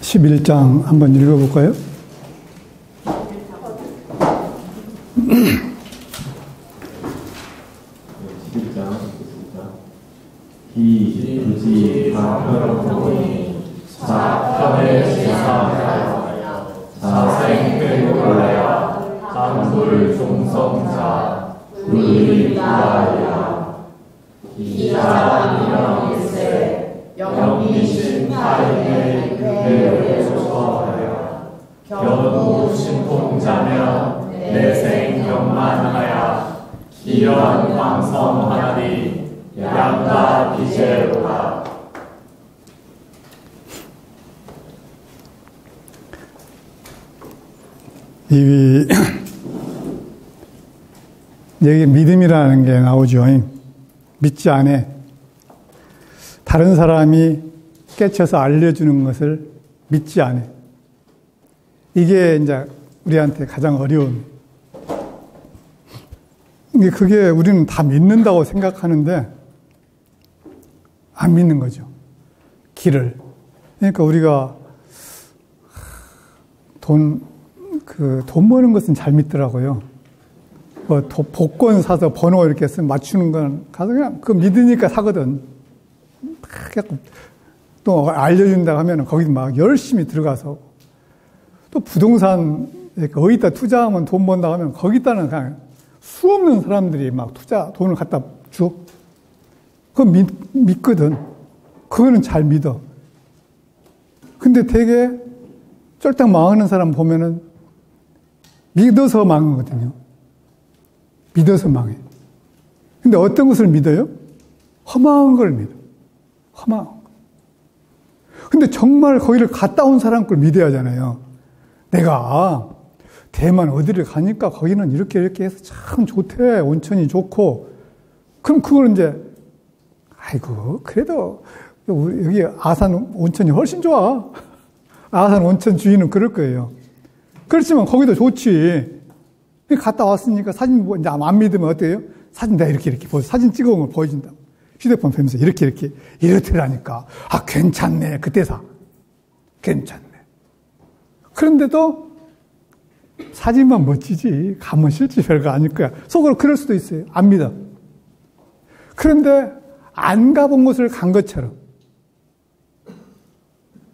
11장 한번 읽어볼까요? 이 방편으로니 자편의 지상하여 자생되고야 단불 종성자 불이 다하여 이자 이명일세 영리신 타인의 교회를 조서하여 견우 신통자며 내생 경만하여 기연 방성하나니 양가 비제로다. 여기 믿음이라는 게 나오죠. 믿지 않아. 다른 사람이 깨쳐서 알려주는 것을 믿지 않아. 이게 이제 우리한테 가장 어려운. 그게 우리는 다 믿는다고 생각하는데 안 믿는 거죠. 길을. 그러니까 우리가 돈 버는 것은 잘 믿더라고요. 복권 사서 번호 이렇게 쓰면 맞추는 건 가서 그냥 그거 믿으니까 사거든. 또 알려준다고 하면 거기 막 열심히 들어가서 또 부동산 어디다 투자하면 돈 번다고 하면 거기다는 그냥 수없는 사람들이 막 돈을 갖다 줘. 그거 믿거든. 그거는 잘 믿어. 근데 되게 쫄딱 망하는 사람 보면은 믿어서 망하거든요. 믿어서 망해. 근데 어떤 것을 믿어요? 허망한 걸 믿어. 허망한 거. 근데 정말 거기를 갔다 온 사람 걸 믿어야 하잖아요. 내가 대만 어디를 가니까 거기는 이렇게 해서 참 좋대. 온천이 좋고. 그럼 그걸 이제 아이고 그래도 여기 아산 온천이 훨씬 좋아. 아산 온천 주인은 그럴 거예요. 그렇지만 거기도 좋지. 갔다 왔으니까 사진 이제 안 믿으면 어때요? 사진 내가 이렇게 사진 찍어온 걸 보여준다. 휴대폰 보면서 이렇더라니까. 아 괜찮네. 그때 괜찮네. 그런데도 사진만 멋지지 가면 실제 별거 아닐 거야. 속으로 그럴 수도 있어요. 안 믿어. 그런데 안 가본 곳을 간 것처럼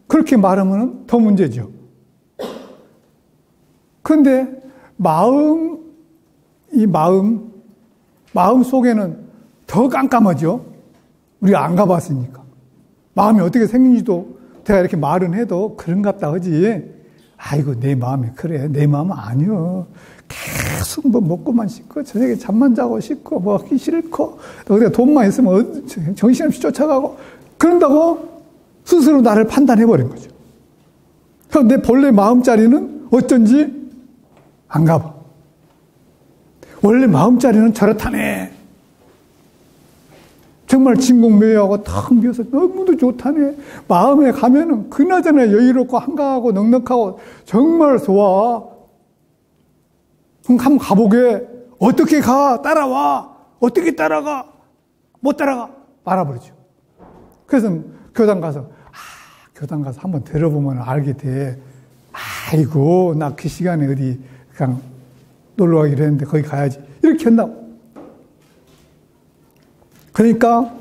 그렇게 말하면 더 문제죠. 그런데 마음 속에는 더 깜깜하죠. 우리가 안 가봤으니까. 마음이 어떻게 생긴지도 내가 이렇게 말은 해도 그런갑다 하지. 아이고 내 마음이 그래. 내 마음은 아니요. 계속 먹고만 씻고 저녁에 잠만 자고 씻고 뭐 하기 싫고 어디가 돈만 있으면 정신없이 쫓아가고 그런다고 스스로 나를 판단해버린 거죠. 그럼 내 본래 마음자리는 어쩐지 안 가봐. 원래 마음자리는 저렇다네. 정말 진공묘하고 탁 비어서 너무도 좋다네. 마음에 가면은 그나저나 여유롭고 한가하고 넉넉하고 정말 좋아. 그럼 한번 가보게. 어떻게 가? 따라와. 어떻게 따라가? 못 따라가. 말아버리죠. 그래서 교당 가서 한번 들어보면 알게 돼. 아이고 나 그 시간에 어디 그냥 놀러 가기로 했는데 거기 가야지. 이렇게 한다고. 그러니까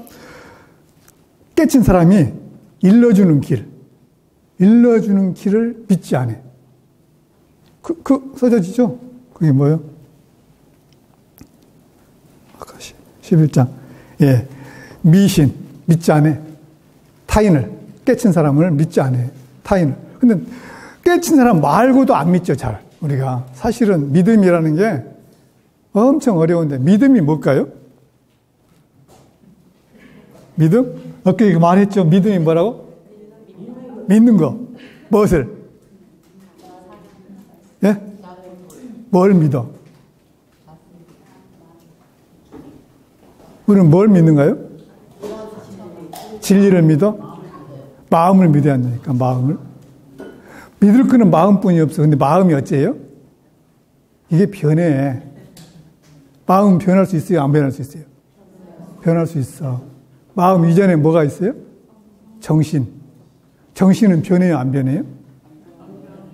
깨친 사람이 일러주는 길을 믿지 않아. 써져지죠? 그게 뭐예요? 아까 11장. 예. 미신, 믿지 않아. 타인을, 깨친 사람을 믿지 않아. 타인을. 근데 깨친 사람 말고도 안 믿죠, 잘. 우리가. 사실은 믿음이라는 게 엄청 어려운데, 믿음이 뭘까요? 믿음? 아까 말했죠? 믿음이 뭐라고? 믿는 거. 무엇을? 예? 뭘 믿어? 우리는 뭘 믿는가요? 진리를 믿어? 마음을 믿어야 한다니까, 마음을. 믿을 거는 마음뿐이 없어. 근데 마음이 어째요? 이게 변해. 마음 변할 수 있어요? 안 변할 수 있어요? 변할 수 있어. 마음 이전에 뭐가 있어요? 정신. 정신은 변해요, 안 변해요?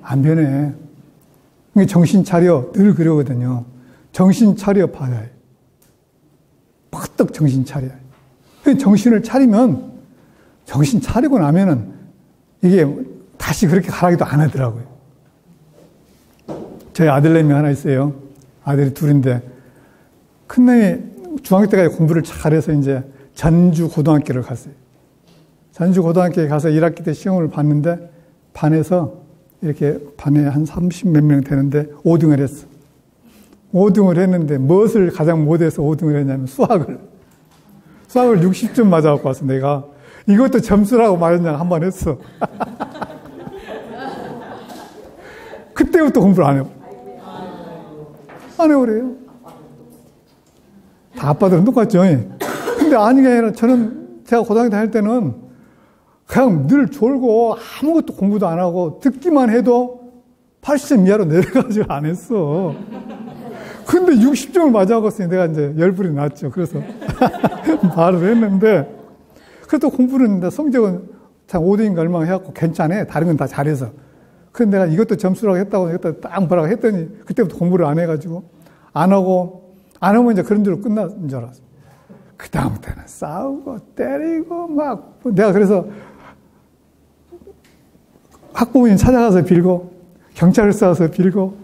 안 변해. 정신 차려 늘 그러거든요. 정신 차려 봐야 해. 퍼뜩 정신 차려야 해. 정신을 차리면, 정신 차리고 나면은 이게 다시 그렇게 가라기도 안 하더라고요. 저희 아들내미 하나 있어요. 아들이 둘인데, 큰놈이 중학교 때까지 공부를 잘해서 이제 전주 고등학교를 갔어요. 전주 고등학교에 가서 1학기 때 시험을 봤는데, 반에서 이렇게 반에 한 30 몇 명 되는데 5등을 했어. 5등을 했는데 무엇을 가장 못해서 5등을 했냐면 수학을 60점 맞아갖고 왔어. 내가 이것도 점수라고 말했냐 한 번 했어. 그때부터 공부를 안 해요. 안 해요 그래요. 다 아빠들은 똑같죠. 근데 아닌 게 아니라 제가 고등학교 다닐 때는 그냥 늘 졸고 아무것도 공부도 안 하고 듣기만 해도 80점 이하로 내려가지고 안 했어. 근데 60점을 맞아갖고 내가 이제 열불이 났죠. 그래서 말을 했는데, 그래도 공부는 성적은 참 5등인가 얼마나 해갖고 괜찮아. 다른 건 다 잘해서. 근데 내가 이것도 점수라고 했다고 이것도 딱 뭐라고 했더니 그때부터 공부를 안 해가지고 안 하면 이제 그런 대로 끝난 줄 알았어. 그 다음부터는 싸우고 때리고 막 내가 그래서 학부모님 찾아가서 빌고, 경찰서 가서 빌고,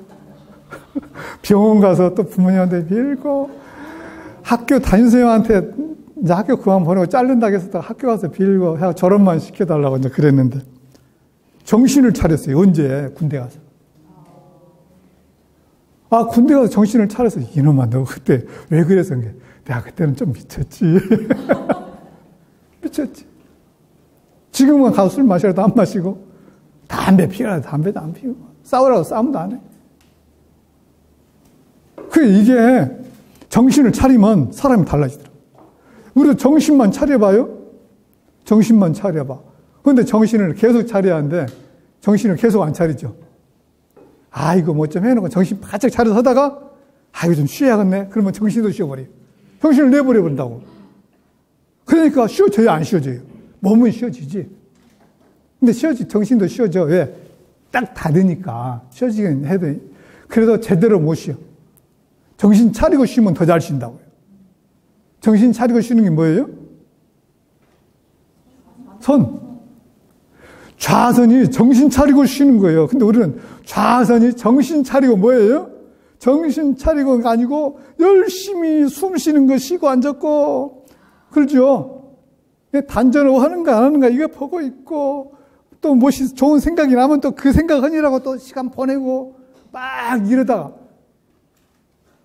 병원 가서 또 부모님한테 빌고, 학교 담임선생님한테 이제 학교 그만 보내고 자른다고 해서 또 학교 가서 빌고, 졸업만 시켜달라고 이제 그랬는데, 정신을 차렸어요. 언제? 군대 가서. 군대 가서 정신을 차려서, 이놈아, 너 그때 왜 그래서? 내가 그때는 좀 미쳤지. 미쳤지. 지금은 가서 술 마시라도 안 마시고, 담배 피우라, 담배도 안 피우고, 싸우라고 싸움도 안 해. 이게 정신을 차리면 사람이 달라지더라고요. 우리도 정신만 차려봐요? 정신만 차려봐. 그런데 정신을 계속 차려야 하는데, 정신을 계속 안 차리죠. 이거 뭐 좀 해놓고 정신 바짝 차려서 하다가, 이거 좀 쉬어야겠네. 그러면 정신도 쉬어버려요. 정신을 내버려버린다고. 그러니까 쉬어져야 안 쉬어져요. 몸은 쉬어지지. 근데 정신도 쉬어져. 왜? 딱 닫으니까. 쉬어지긴 해도, 그래도 제대로 못 쉬어. 정신 차리고 쉬면 더 잘 쉰다고요. 정신 차리고 쉬는 게 뭐예요? 좌선이 정신 차리고 쉬는 거예요. 근데 우리는 좌선이 정신 차리고 뭐예요? 정신 차리고가 아니고 열심히 숨 쉬는 거 쉬고 앉았고, 그렇죠? 단전을 하는가 안 하는가 이거 보고 있고, 또 무엇이 좋은 생각이 나면 또 그 생각 하느라고 또 시간 보내고 막 이러다가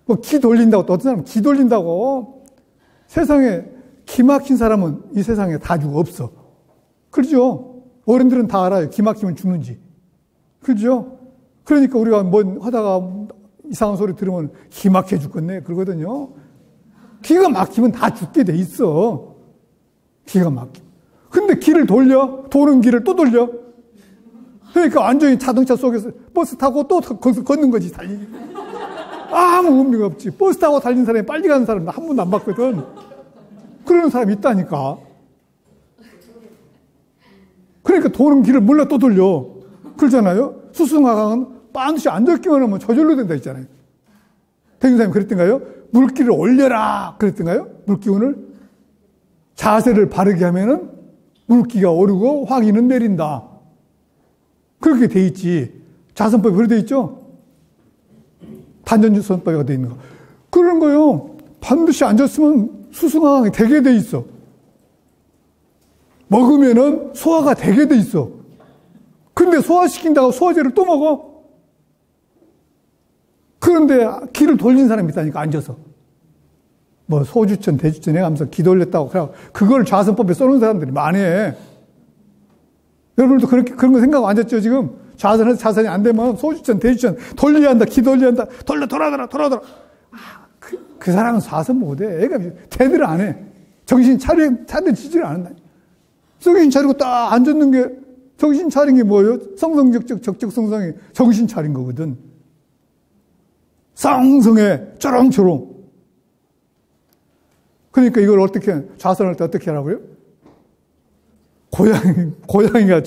뭐 기 돌린다고, 또 어떤 사람은 기 돌린다고. 세상에 기 막힌 사람은 이 세상에 다 죽어 없어. 그렇죠? 어른들은 다 알아요. 기 막히면 죽는지. 그렇죠? 그러니까 우리가 뭐 하다가 이상한 소리 들으면 기 막혀 죽겠네 그러거든요. 기가 막히면 다 죽게 돼 있어. 기가 막히면. 근데 길을 돌려. 도는 길을 또 돌려. 그러니까 완전히 자동차 속에서 버스 타고 또 거기서 걷는 거지, 달리기. 아무 의미가 없지. 버스 타고 달린 사람이 빨리 가는 사람 나 한 번도 안 봤거든. 그러는 사람이 있다니까. 그러니까 도는 길을 몰라 또 돌려. 그러잖아요. 수승화강은 반드시 앉았기만 하면 저절로 된다 했잖아요. 대중사님이 그랬던가요? 물기를 올려라 그랬던가요? 물기운을. 자세를 바르게 하면은 물기가 오르고 화기는 내린다. 그렇게 돼 있지. 자선법이 그렇게 돼 있죠? 단전주선법이 돼 있는 거. 그런 거요. 반드시 앉았으면 수승화강이 되게 돼 있어. 먹으면은 소화가 되게 돼 있어. 근데 소화시킨다고 소화제를 또 먹어. 그런데 기를 돌린 사람이 있다니까, 앉아서. 뭐 소주천, 대주천 해가면서 기 돌렸다고. 그걸 좌선법에 써놓은 사람들이 많아. 여러분도 그런 거 생각하고 앉았죠, 지금? 좌선해서 자선이 안 되면 소주천, 대주천 돌려야 한다, 기 돌려야 한다, 돌아더라. 그 사람은 좌선 못해. 애가 대들을 안 해. 정신 차려지지를 않는다. 정신 차리고 딱 앉았는 게, 정신 차린 게 뭐예요? 성성적적, 적적성성이 정신 차린 거거든. 성성에 쪼롱쪼롱. 그러니까 이걸 어떻게, 좌선할 때 어떻게 하라고요? 고양이가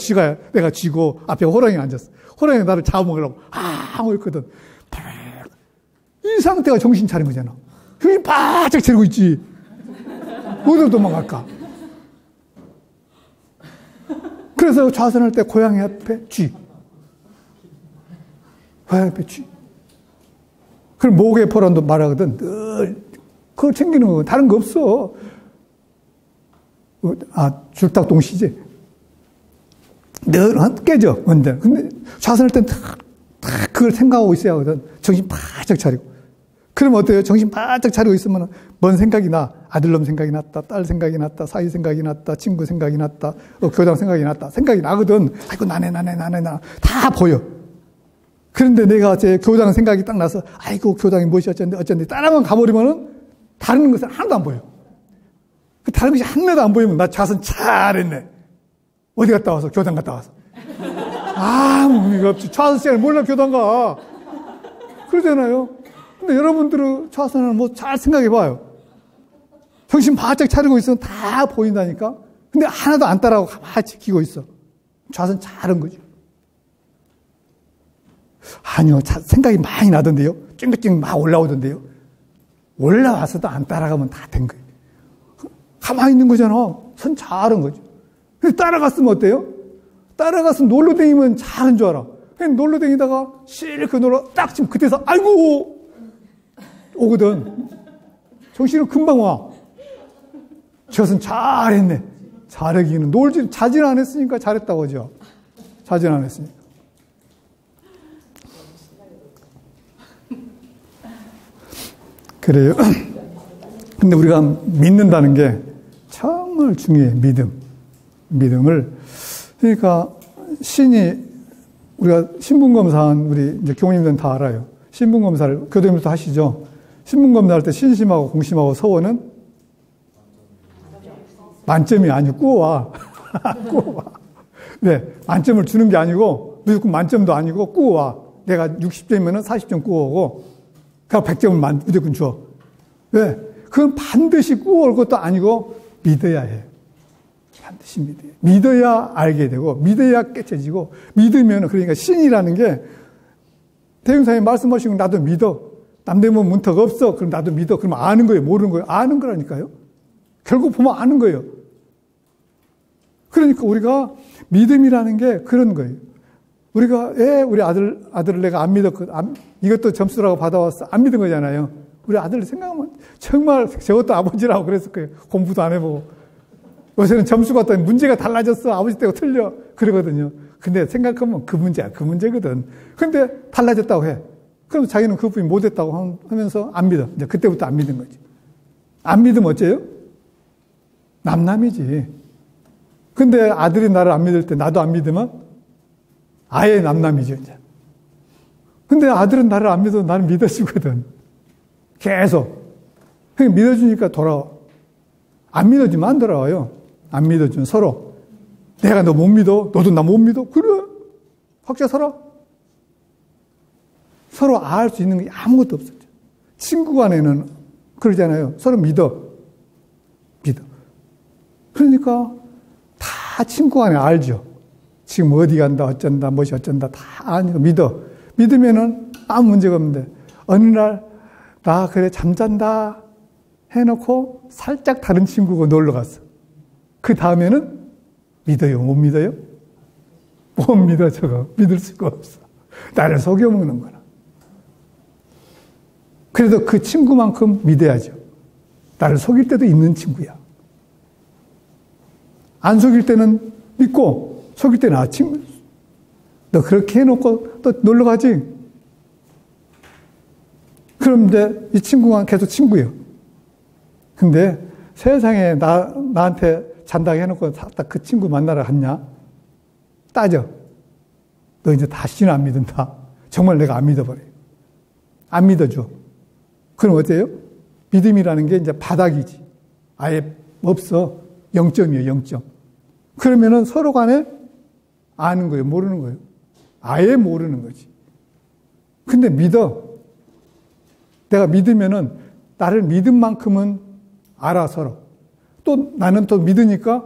내가 쥐고 앞에 호랑이가 앉았어. 호랑이가 나를 잡아먹으려고 하고 있거든. 이 상태가 정신 차린 거잖아. 형이 바짝 차리고 있지. 어디로 도망갈까? 그래서 좌선할 때 고양이 앞에 쥐. 고양이 앞에 쥐. 그럼 목의 포란도 말하거든. 늘 그걸 챙기는 거 다른 거 없어. 줄딱동시지. 늘 깨져. 근데 좌선할 땐 딱 그걸 생각하고 있어야 하거든. 정신 바짝 차리고. 그럼 어때요? 정신 바짝 차리고 있으면 뭔 생각이 나? 아들놈 생각이 났다. 딸 생각이 났다. 사위 생각이 났다. 친구 생각이 났다. 교장 생각이 났다. 생각이 나거든. 아이고 나네. 다 보여. 그런데 내가 제 교장 생각이 딱 나서 아이고 교장이 무엇이 어쩐데 따라만 가버리면은 다른 것은 하나도 안 보여. 다른 것이 하나도 안 보이면 나 좌선 잘했네. 어디 갔다 와서? 교장 갔다 와서. 아무 의미가 없지. 좌선 시간에 몰라 교장 가. 그러잖아요. 근데 여러분들은 좌선을 뭐 잘 생각해 봐요. 정신 바짝 차리고 있으면 다 보인다니까. 근데 하나도 안 따라하고 가만히 지키고 있어. 좌선 잘한 거죠. 아니요. 생각이 많이 나던데요. 찡긋찡긋 막 올라오던데요. 올라와서도 안 따라가면 다 된 거예요. 가만히 있는 거잖아. 선 잘한 거죠. 근데 따라갔으면 어때요? 따라가서 놀러 다니면 잘한 줄 알아. 그냥 놀러 다니다가 실컷 놀러 딱 지금 그때서 아이고 오거든. 정신은 금방 와. 저선 잘했네. 잘하기는 자진 안 했으니까 잘했다고 하죠. 자진 안 했으니까. 그래요. 근데 우리가 믿는다는 게 정말 중요해. 믿음을. 그러니까 우리가 신분검사한 우리 이제 교우님들은 다 알아요. 신분검사를 교도님들도 하시죠. 신분검사할 때 신심하고 공심하고 서원은 만점이 아니고 꾸어와. 꾸어와. 네. 만점을 주는 게 아니고 무조건 만점도 아니고 꾸어와. 내가 60점이면 40점 꾸어오고 그러니까 100점을 무조건 줘. 왜? 그건 반드시 꾸어올 것도 아니고 믿어야 해. 반드시 믿어야. 믿어야 알게 되고 믿어야 깨쳐지고 믿으면 그러니까 신이라는 게 대형사님 말씀하시고 나도 믿어. 남대문 문턱 없어. 그럼 나도 믿어. 그러면 아는 거예요. 모르는 거예요. 아는 거라니까요. 결국 보면 아는 거예요. 그러니까 우리가 믿음이라는 게 그런 거예요. 우리가 우리 아들을 내가 안 믿었거든. 이것도 점수라고 받아왔어. 안 믿은 거잖아요. 우리 아들 생각하면 정말 저것도 아버지라고 그랬을 거예요. 공부도 안 해보고. 요새는 점수 같더니 문제가 달라졌어. 아버지 때가 틀려. 그러거든요. 근데 생각하면 그 문제거든. 근데 달라졌다고 해. 그럼 자기는 그 부분이 못했다고 하면서 안 믿어. 이제 그때부터 안 믿은 거지. 안 믿으면 어째요? 남남이지. 근데 아들이 나를 안 믿을 때 나도 안 믿으면 아예 남남이죠, 이제. 근데 아들은 나를 안 믿어도 나는 믿어주거든. 계속. 그냥 믿어주니까 돌아와. 안 믿어주면 안 돌아와요. 안 믿어주면 서로. 내가 너 못 믿어? 너도 나 못 믿어? 그래. 각자 살아. 서로 알 수 있는 게 아무것도 없었죠. 친구 간에는 그러잖아요. 서로 믿어. 그러니까 다 친구 간에 알죠. 지금 어디 간다, 어쩐다, 무엇이 어쩐다 다 아니까 믿어. 믿으면은 아무 문제가 없는데 어느 날 나 그래 잠잔다 해놓고 살짝 다른 친구가 놀러 갔어. 그 다음에는 믿어요? 못 믿어요? 못 믿어. 저거 믿을 수가 없어. 나를 속여먹는 거라. 그래도 그 친구만큼 믿어야죠. 나를 속일 때도 있는 친구야. 안 속일 때는 믿고 속일 때는 친구. 너 그렇게 해놓고 또 놀러 가지? 그럼 이제 이 친구가 계속 친구예요. 근데 세상에 나한테 잔다고 해놓고 딱 그 친구 만나러 갔냐? 따져. 너 이제 다시는 안 믿는다. 정말 내가 안 믿어버려요. 안 믿어줘. 그럼 어때요? 믿음이라는 게 이제 바닥이지. 아예 없어. 0점이에요, 0점. 그러면은 서로 간에 아는 거예요, 모르는 거예요? 아예 모르는 거지. 근데 믿어. 내가 믿으면은 나를 믿은 만큼은 알아, 서로. 또 나는 또 믿으니까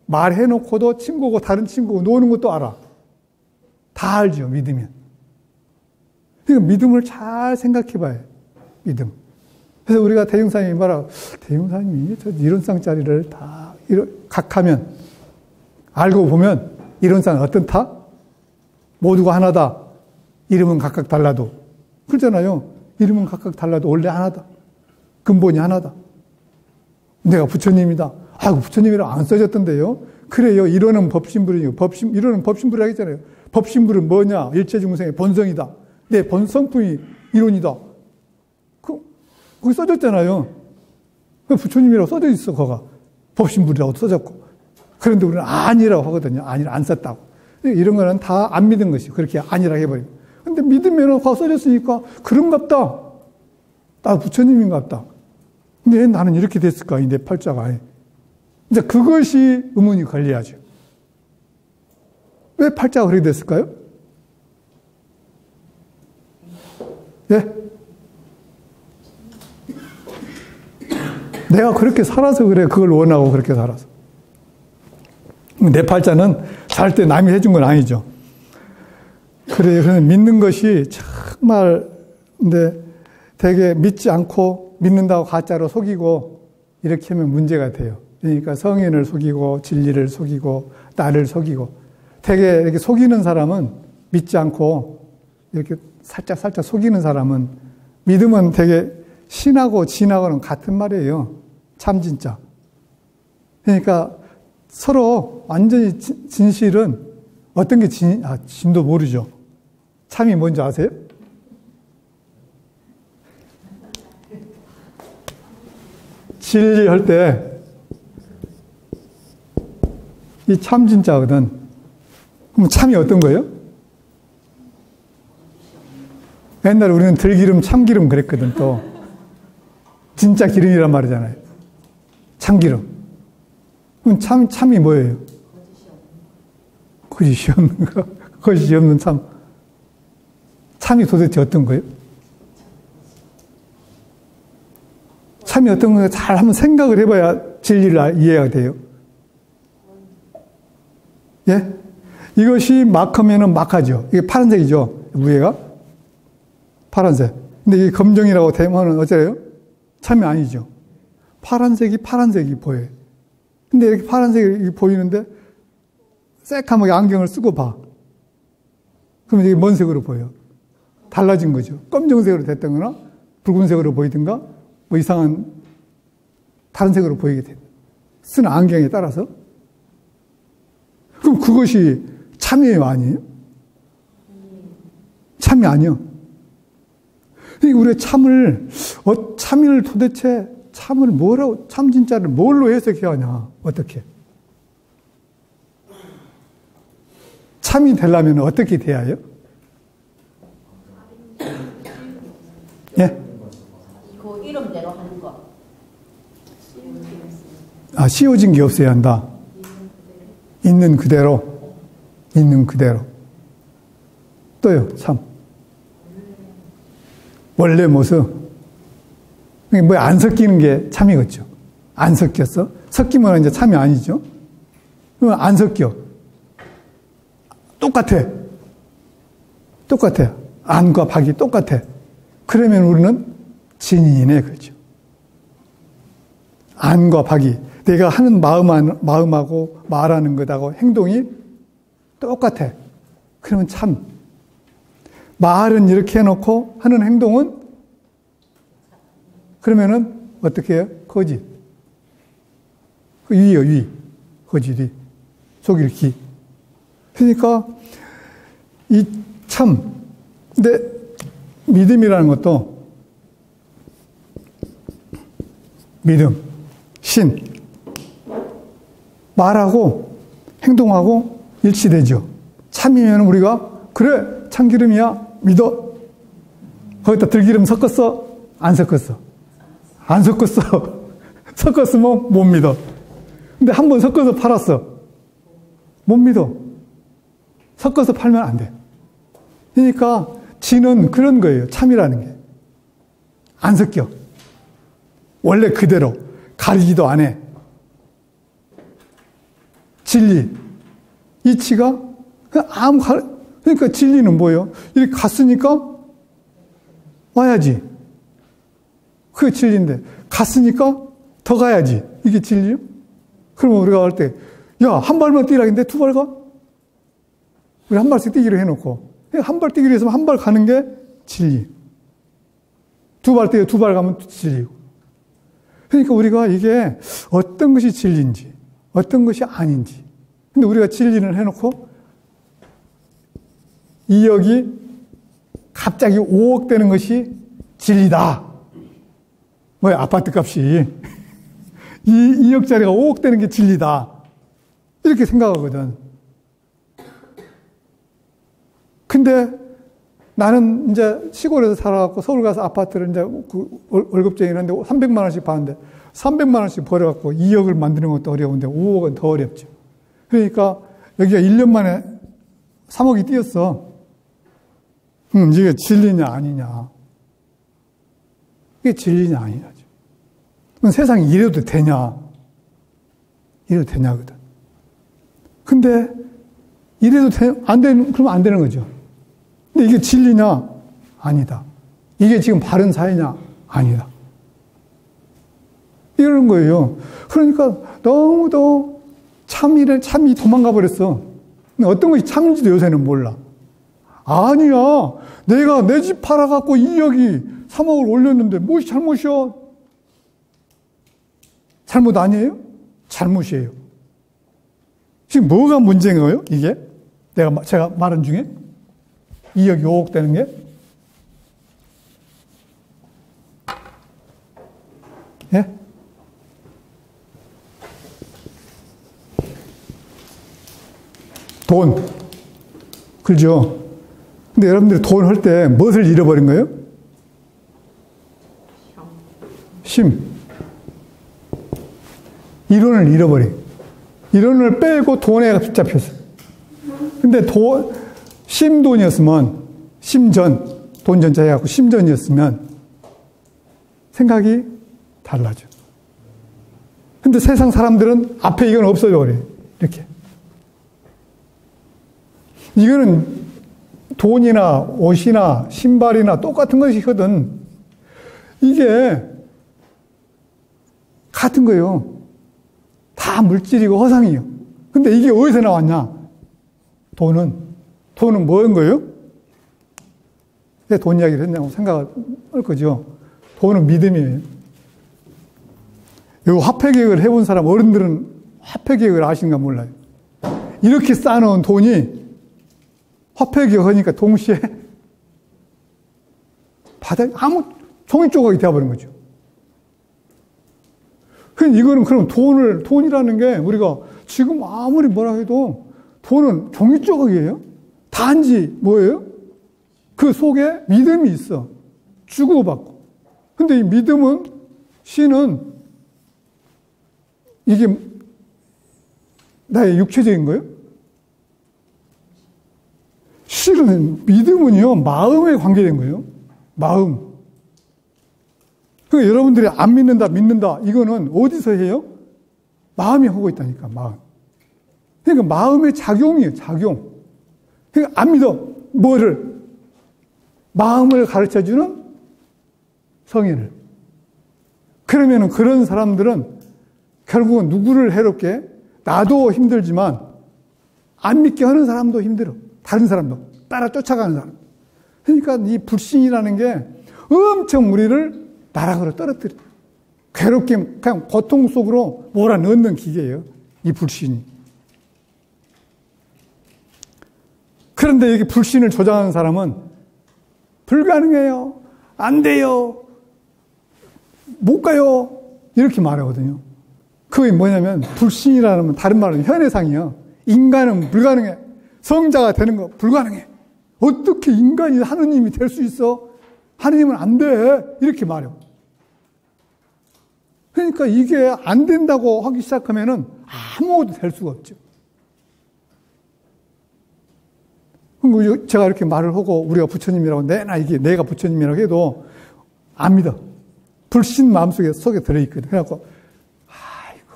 말해놓고도 친구고 다른 친구고 노는 것도 알아. 다 알죠, 믿으면. 그러니까 믿음을 잘 생각해 봐요. 믿음. 그래서 우리가 대형사님이 말하고, 대형사님이 저 이론상짜리를 다 각하면, 알고 보면, 이론상 어떤타? 모두가 하나다. 이름은 각각 달라도. 그렇잖아요. 이름은 각각 달라도 원래 하나다. 근본이 하나다. 내가 부처님이다. 아이고, 부처님이라고 안 써졌던데요. 그래요. 이론은 법신불이요. 이론은 법신불이라고 했잖아요. 법신불은 뭐냐? 일체중생의 본성이다. 내 본성품이 이론이다. 거기 써졌잖아요. 부처님이라고 써져 있어, 거가. 법신불이라고 써졌고. 그런데 우리는 아니라고 하거든요. 아니라 안 썼다고. 이런 거는 다 안 믿은 것이 그렇게 아니라고 해버리고. 근데 믿으면 거기 써졌으니까 그런갑다. 나 부처님인갑다. 근데 왜 나는 이렇게 됐을까? 내 팔자가. 이제 그것이 의문이 걸려야죠. 왜 팔자가 그렇게 됐을까요? 예? 내가 그렇게 살아서 그래. 그걸 원하고 그렇게 살아서. 내 팔자는 살 때 남이 해준 건 아니죠. 그래, 그래서 믿는 것이 정말, 근데 되게 믿지 않고 믿는다고 가짜로 속이고 이렇게 하면 문제가 돼요. 그러니까 성인을 속이고 진리를 속이고 나를 속이고 되게 이렇게 속이는 사람은 믿지 않고 이렇게 살짝 속이는 사람은 믿음은 되게 신하고 진하고는 같은 말이에요. 참 진짜. 그러니까 서로 완전히 진실은 어떤 게 진도 모르죠. 참이 뭔지 아세요? 진리할 때 이 참 진짜거든. 그럼 참이 어떤 거예요? 옛날에 우리는 들기름, 참기름 그랬거든, 또. 진짜 기름이란 말이잖아요. 참기름. 그럼 참이 뭐예요? 거짓이 없는 거. 거짓이 없는 참. 참이 도대체 어떤 거예요? 참이 어떤 거예요? 잘 한번 생각을 해봐야 진리를 이해가 돼요. 예? 이것이 막하면은 막하죠. 이게 파란색이죠. 위에가. 파란색. 근데 이게 검정이라고 되면은 어쩌래요? 참이 아니죠. 파란색이 보여요. 근데 이렇게 파란색이 보이는데 새까맣게 안경을 쓰고 봐. 그러면 이게 뭔 색으로 보여? 달라진 거죠. 검정색으로 됐다거나 붉은색으로 보이든가 뭐 이상한 다른 색으로 보이게 돼요. 쓴 안경에 따라서. 그럼 그것이 참이에요, 아니에요? 참이 아니요. 우리가 참을 도대체 참을 뭐라고, 참 진짜를 뭘로 해석해야 하냐, 어떻게? 참이 되려면 어떻게 돼야 해요? 예? 그 이름대로 하는 거. 씌워진 게 없어야 한다. 있는 그대로. 또요, 참. 원래 모습. 뭐 안 섞이는 게 참이겠죠. 안 섞였어? 섞이면 이제 참이 아니죠. 그러면 안 섞여. 똑같아. 안과 박이 똑같아. 그러면 우리는 진인이네, 그렇죠. 안과 박이. 내가 하는 마음하고 말하는 것하고 행동이 똑같아. 그러면 참. 말은 이렇게 해놓고 하는 행동은 그러면은 어떻게 해요? 거짓. 위요, 위. 거짓이. 속일 기. 그러니까 이 참. 근데 믿음이라는 것도 믿음, 신. 말하고 행동하고 일치되죠. 참이면 우리가 그래 참기름이야 믿어. 거기다 들기름 섞었어? 안 섞었어? 안 섞었어. 섞었으면 못 믿어. 근데 한번 섞어서 팔았어. 못 믿어. 섞어서 팔면 안 돼. 그러니까 진은 그런 거예요. 참이라는 게. 안 섞여. 원래 그대로 가리지도 안 해. 진리. 이치가 그러니까 진리는 뭐예요? 이렇게 갔으니까 와야지. 그게 진리인데 갔으니까 더 가야지. 이게 진리요? 그러면 우리가 할 때 야, 한 발만 뛰라 했는데 두 발 가? 우리 한 발씩 뛰기로 해놓고 한 발 뛰기로 해서 한 발 가는 게 진리. 두 발 뛰어 두 발 가면 진리고. 그러니까 우리가 이게 어떤 것이 진리인지 어떤 것이 아닌지. 근데 우리가 진리를 해놓고 2억이 갑자기 5억 되는 것이 진리다. 뭐야, 아파트 값이. 2억짜리가 5억 되는 게 진리다. 이렇게 생각하거든. 근데 나는 이제 시골에서 살아갖고 서울 가서 아파트를 이제 그 월급쟁이인데 300만 원씩 받는데 300만 원씩 벌어갖고 2억을 만드는 것도 어려운데 5억은 더 어렵죠. 그러니까 여기가 1년 만에 3억이 뛰었어. 이게 진리냐 아니냐. 이게 진리냐 아니냐죠. 그럼 세상이 이래도 되냐. 이래도 되냐거든. 근데 이래도 그러면 안 되는 거죠. 근데 이게 진리냐? 아니다. 이게 지금 바른 사회냐? 아니다. 이러는 거예요. 그러니까 너무도 참이 도망가 버렸어. 근데 어떤 것이 참인지도 요새는 몰라. 아니야. 내가 내 집 팔아갖고 2억이 3억을 올렸는데 무엇이 잘못이야? 잘못 아니에요? 잘못이에요. 지금 뭐가 문제인 거예요? 이게? 제가 말한 중에? 2억, 5억 되는 게? 예? 돈. 그죠? 근데 여러분들이 돈 할 때 무엇을 잃어버린 거예요? 심. 이론을 잃어버린. 이론을 빼고 돈에 붙잡혔어. 근데 심돈이었으면, 돈 전자 해갖고 심전이었으면 생각이 달라져. 근데 세상 사람들은 앞에 이건 없어져 버려요. 이렇게. 이거는 돈이나 옷이나 신발이나 똑같은 것이거든. 이게 같은 거예요. 다 물질이고 허상이에요. 근데 이게 어디서 나왔냐? 돈은 뭐인 거예요? 왜 돈 이야기를 했냐고 생각할 거죠. 돈은 믿음이에요. 요 화폐계획을 해본 사람, 어른들은 화폐계획을 아신가 몰라요. 이렇게 쌓아놓은 돈이 화폐계획 하니까 동시에 바닥에 아무 종이 조각이 되어버린 거죠. 이거는 그럼 돈이라는 게 우리가 지금 아무리 뭐라 해도 돈은 종이 조각이에요. 단지 뭐예요? 그 속에 믿음이 있어. 주고받고. 근데 이 믿음은, 신은 이게 나의 육체적인 거예요? 실은 믿음은요, 마음에 관계된 거예요. 마음. 그러니까 여러분들이 안 믿는다. 이거는 어디서 해요? 마음이 하고 있다니까, 마음. 그러니까 마음의 작용이에요, 작용. 그러니까 안 믿어. 뭐를? 마음을 가르쳐 주는 성인을. 그러면은 그런 사람들은 결국은 누구를 해롭게? 나도 힘들지만 안 믿게 하는 사람도 힘들어. 다른 사람도. 따라 쫓아가는 사람. 그러니까 이 불신이라는 게 엄청 우리를 나락으로 떨어뜨려. 괴롭게, 그냥 고통 속으로 몰아넣는 기계예요. 이 불신이. 그런데 여기 불신을 조장하는 사람은 불가능해요. 안 돼요. 못 가요. 이렇게 말하거든요. 그게 뭐냐면 불신이라는 다른 말은 현해상이요. 인간은 불가능해. 성자가 되는 거 불가능해. 어떻게 인간이 하느님이 될 수 있어? 하느님은 안 돼. 이렇게 말해요. 그러니까 이게 안 된다고 하기 시작하면은 아무것도 될 수가 없죠. 제가 이렇게 말을 하고 우리가 부처님이라고 내가 부처님이라고 해도 안 믿어. 불신 마음속에 속에 들어있거든. 그래갖고 아이고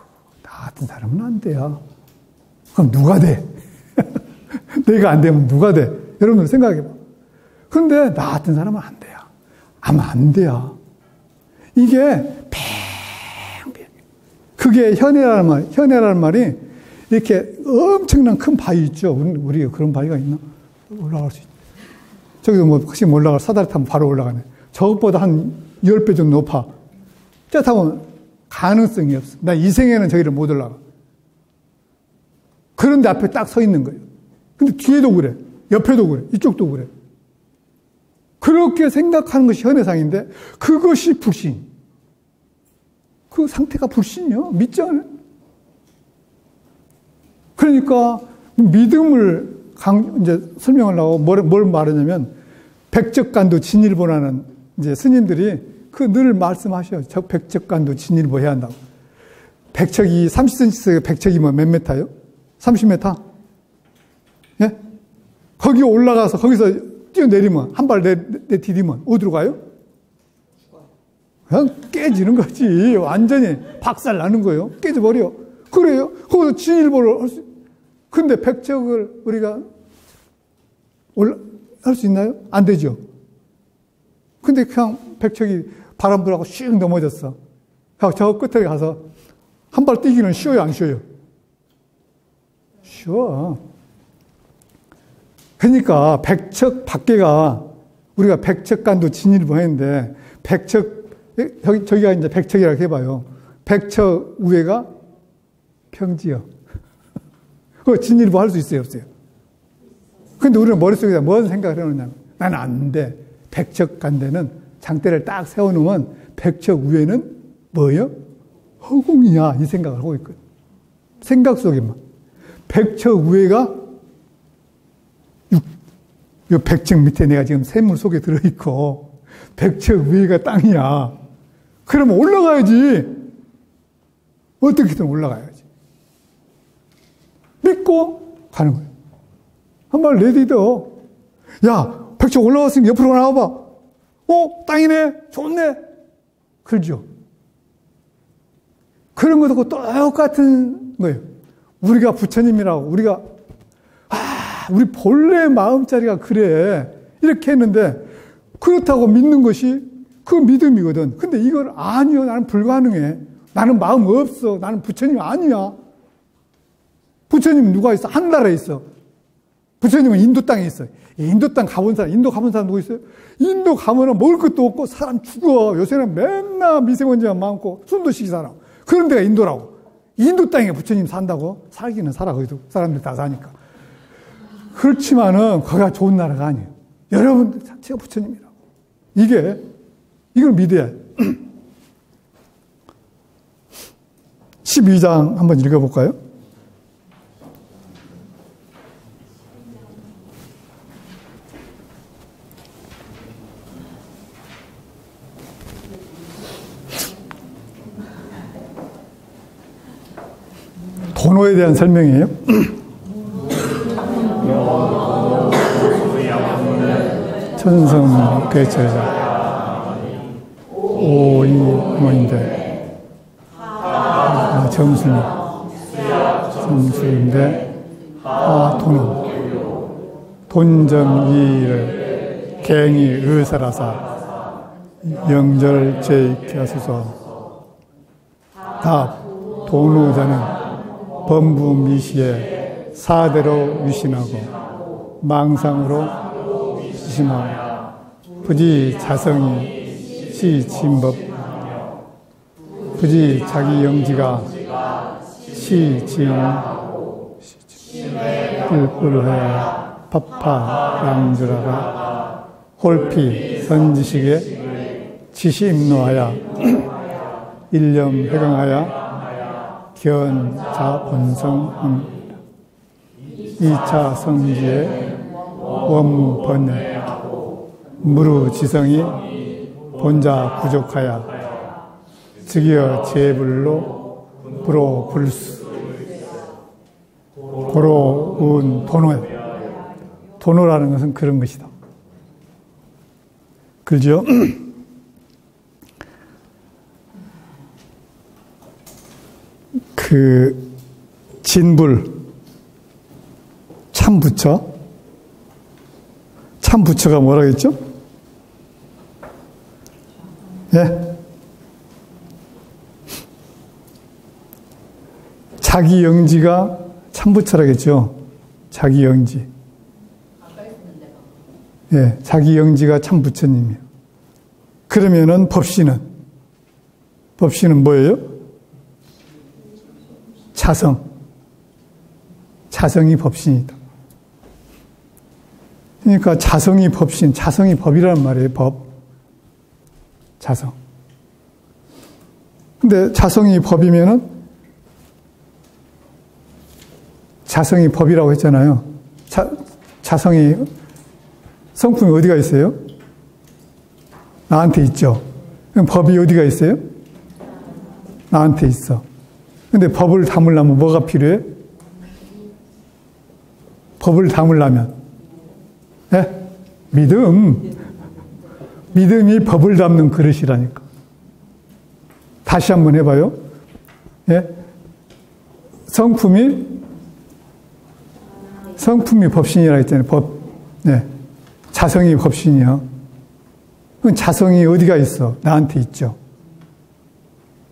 나 같은 사람은 안 돼요. 그럼 누가 돼? 내가 안 되면 누가 돼? 여러분들 생각해봐. 그런데 나 같은 사람은 안 돼요. 아마 안 돼요. 이게 팽팽. 그게 현해라는 말이 이렇게 엄청난 큰 바위 있죠. 우리가 그런 바위가 있나? 올라갈 수 있죠. 저기도 뭐 혹시 올라갈 사다리 타면 바로 올라가네. 저것보다 한 10배 정도 높아. 저 타면 가능성이 없어. 나 이 생에는 저기를 못 올라가. 그런데 앞에 딱 서 있는 거예요. 근데 뒤에도 그래. 옆에도 그래. 이쪽도 그래. 그렇게 생각하는 것이 현해상인데 그것이 불신. 그 상태가 불신이요. 믿지 않아요. 그러니까 믿음을 이제 설명하려고 뭘 말하냐면 백적간도 진일보라는 이제 스님들이 그 늘 말씀하셔요. 백적간도 진일보 해야 한다고. 백척이 30cm 백척이면 몇 메타요? 30m? 예? 거기 올라가서 거기서 뛰어내리면 한 발 내디디면 어디로 가요? 그냥 깨지는 거지. 완전히 박살 나는 거예요. 깨져버려. 그래요. 거기서 진일보를 할 수. 근데 백척을 우리가 할 수 있나요? 안 되죠. 근데 그냥 백척이 바람 불하고 슉 넘어졌어. 저 끝에 가서 한 발 뛰기는 쉬워요, 안 쉬워요? 쉬워. 그러니까 백척 밖에가 우리가 백척간도 진일보 했는데 저기가 이제 백척이라고 해봐요. 백척 위에가 평지요. 그거 진일보 할 수 있어요, 없어요? 근데 우리는 머릿속에다 뭔 생각을 해놓냐면 나는 안 돼. 백척간대는 장대를 딱 세워놓으면 백척 위에는 뭐예요? 허공이야. 이 생각을 하고 있거든. 생각 속에만. 백척 위에가 이 백척 밑에 내가 지금 샘물 속에 들어있고 백척 위에가 땅이야. 그러면 올라가야지. 어떻게든 올라가야지. 믿고 가는 거예요. 한 발 내디뎌. 야, 백척 올라왔으니까 옆으로 나와봐. 땅이네. 좋네. 그러죠. 그런 것도 똑같은 거예요. 우리가 부처님이라고 우리 본래 마음자리가 그래. 이렇게 했는데 그렇다고 믿는 것이 그 믿음이거든. 근데 이걸 아니요. 나는 불가능해. 나는 마음 없어. 나는 부처님 아니야. 부처님은 누가 있어? 하늘나라에 있어. 부처님은 인도 땅에 있어. 인도 땅 가본 사람, 인도 가본 사람 누구 있어요? 인도 가면은 먹을 것도 없고 사람 죽어. 요새는 맨날 미세먼지가 많고 숨도 쉬기 살아. 그런 데가 인도라고. 인도 땅에 부처님 산다고? 살기는 살아. 거기도 사람들 다 사니까. 그렇지만은 거기가 좋은 나라가 아니에요. 여러분들 자체가 부처님이라고. 이걸 믿어야 해요. 12장 한번 읽어볼까요? 도노에 대한 설명이에요. 천성 괴처자 오이모인데 점수인데 도노 돈정이를 갱이 의사라사 영절제익 하소서. 답 도노자는 범부미시에 사대로 위신하고 망상으로 위심하고 부지 자성이 시진법 부지 자기 영지가 시진하고 일불하여 파파랑주라가 홀피 선지식에 지시임노하여 일념 회강하여 견자본성입니다. 2차 성지의 원무 번뇌 무루지성이 본자 부족하여 즉여 제불로 불오 불수 고로 운 도노. 도노라는 것은 그런 것이다. 그렇죠? 그 진불 참부처. 참부처가 뭐라겠죠? 예? 자기 영지가 참부처라겠죠. 자기 영지. 예, 자기 영지가 참부처님이에요. 그러면은 법신은 뭐예요? 자성. 자성이 법신이다. 그러니까 자성이 법신, 자성이 법이라는 말이에요. 법. 자성. 근데 자성이 법이면은 자성이 법이라고 했잖아요. 자성이 성품이 어디가 있어요? 나한테 있죠. 그럼 법이 어디가 있어요? 나한테 있어. 근데 법을 담으려면 뭐가 필요해? 법을 담으려면 네? 믿음이 법을 담는 그릇이라니까. 다시 한번 해봐요. 예? 성품이 법신이라 했잖아요. 네. 자성이 법신이요. 그럼 자성이 어디가 있어? 나한테 있죠.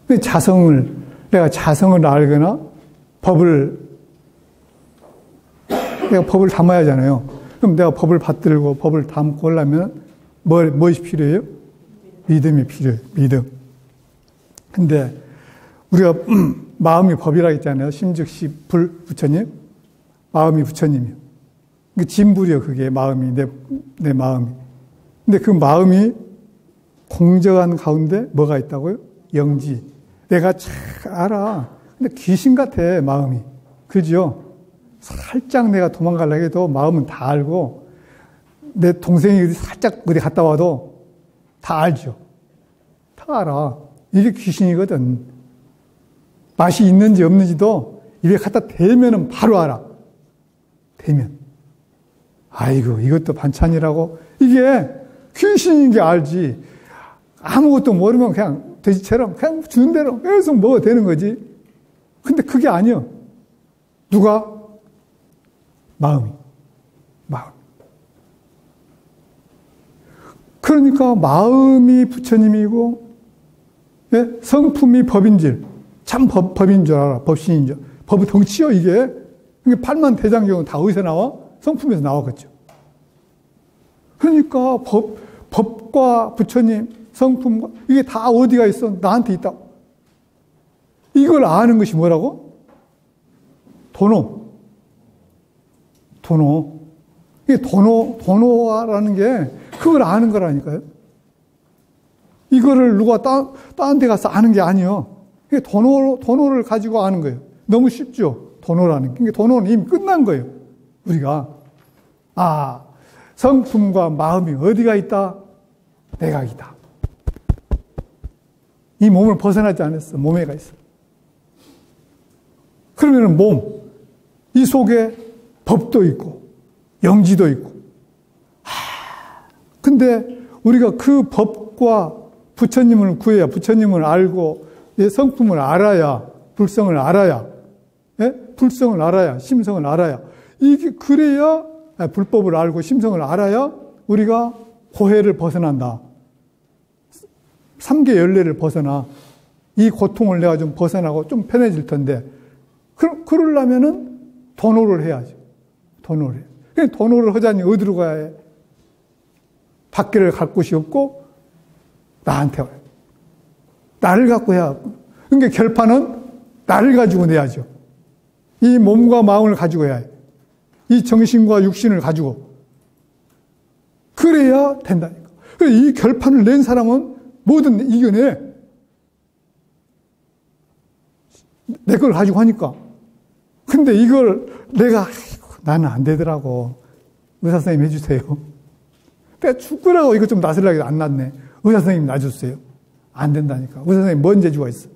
내가 자성을 알거나 내가 법을 담아야 하잖아요. 그럼 내가 법을 받들고 법을 담고 하려면 무엇이 필요해요? 믿음이 필요해요. 믿음. 근데 우리가 마음이 법이라고 했잖아요. 심즉시 부처님. 마음이 부처님이요. 진불이요. 그게 마음이, 내 마음이. 근데 그 마음이 공정한 가운데 뭐가 있다고요? 영지. 내가 잘 알아. 근데 귀신 같아, 마음이. 그죠? 살짝 내가 도망가려고 해도 마음은 다 알고, 내 동생이 살짝 어디 갔다 와도 다 알죠. 다 알아. 이게 귀신이거든. 맛이 있는지 없는지도 입에 갖다 대면은 바로 알아. 대면. 아이고, 이것도 반찬이라고. 이게 귀신인 게 알지. 아무것도 모르면 그냥 돼지처럼 그냥 주는 대로 계속 먹어도 되는 거지. 근데 그게 아니요. 누가? 마음이. 마음. 그러니까 마음이 부처님이고, 예? 성품이 법인질. 참 법인 줄 알아. 법신인 줄. 법의 덩치요, 이게. 이게 팔만 대장경은 다 어디서 나와? 성품에서 나왔겠죠. 그러니까 법과 부처님, 성품과 이게 다 어디가 있어? 나한테 있다. 이걸 아는 것이 뭐라고? 도노. 이게 도노라는 게 그걸 아는 거라니까요. 이거를 누가 딴 데 가서 아는 게 아니에요. 이게 도노를 가지고 아는 거예요. 너무 쉽죠? 도노라는 게. 도노는 이미 끝난 거예요. 우리가. 성품과 마음이 어디가 있다? 내각이다. 이 몸을 벗어나지 않았어. 몸에가 있어. 그러면은 이 속에 법도 있고, 영지도 있고. 근데 우리가 그 법과 부처님을 구해야, 부처님을 알고, 성품을 알아야, 불성을 알아야, 불성을 알아야, 심성을 알아야. 이게 그래야, 불법을 알고 심성을 알아야 우리가 고해를 벗어난다. 삼계 열뇌를 벗어나. 이 고통을 내가 좀 벗어나고 좀 편해질 텐데, 그러려면은 도노를 해야죠. 도노를. 도노를 하자니 어디로 가야 해? 밖에를 갈 곳이 없고, 나한테 와요. 나를 갖고 해야. 그러니까 결판은 나를 가지고 내야죠. 이 몸과 마음을 가지고 해야 해. 이 정신과 육신을 가지고. 그래야 된다니까. 이 결판을 낸 사람은 뭐든 이겨내. 내 걸 가지고 하니까. 근데 이걸 내가, 나는 안 되더라고. 의사선생님 해주세요. 내가 죽으라고 이거 좀 낫으려고 안 낫네. 의사선생님 놔주세요. 안 된다니까. 의사선생님 뭔 재주가 있어.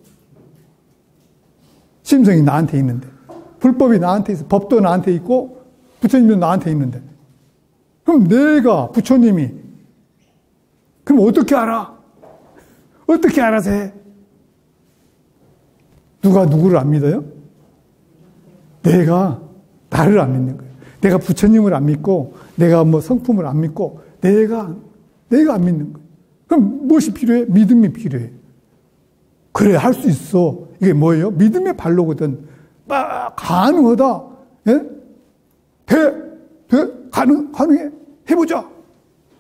심성이 나한테 있는데. 불법이 나한테 있어. 법도 나한테 있고, 부처님도 나한테 있는데. 그럼 내가, 부처님이, 그럼 어떻게 알아? 어떻게 알아서 해? 누가 누구를 안 믿어요? 내가 나를 안 믿는 거예요. 내가 부처님을 안 믿고, 내가 뭐 성품을 안 믿고, 내가 안 믿는 거예요. 그럼 무엇이 필요해? 믿음이 필요해. 그래, 할 수 있어. 이게 뭐예요? 믿음의 발로거든. 가능하다. 예? 가능해. 해보자.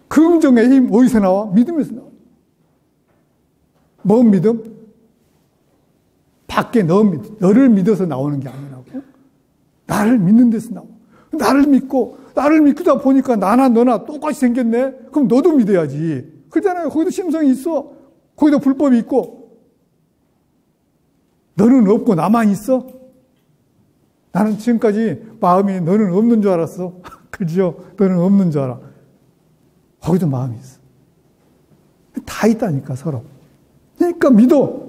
긍정의 힘, 어디서 나와? 믿음에서 나와. 뭔 믿음? 밖에 너를 믿어서 나오는 게 아니라고. 나를 믿는 데서 나와. 나를 믿다 보니까 나나 너나 똑같이 생겼네? 그럼 너도 믿어야지. 그러잖아요. 거기도 심성이 있어. 거기도 불법이 있고. 너는 없고 나만 있어? 나는 지금까지 마음이 너는 없는 줄 알았어. 그죠? 너는 없는 줄 알아. 거기도 마음이 있어. 다 있다니까, 서로. 그러니까 믿어.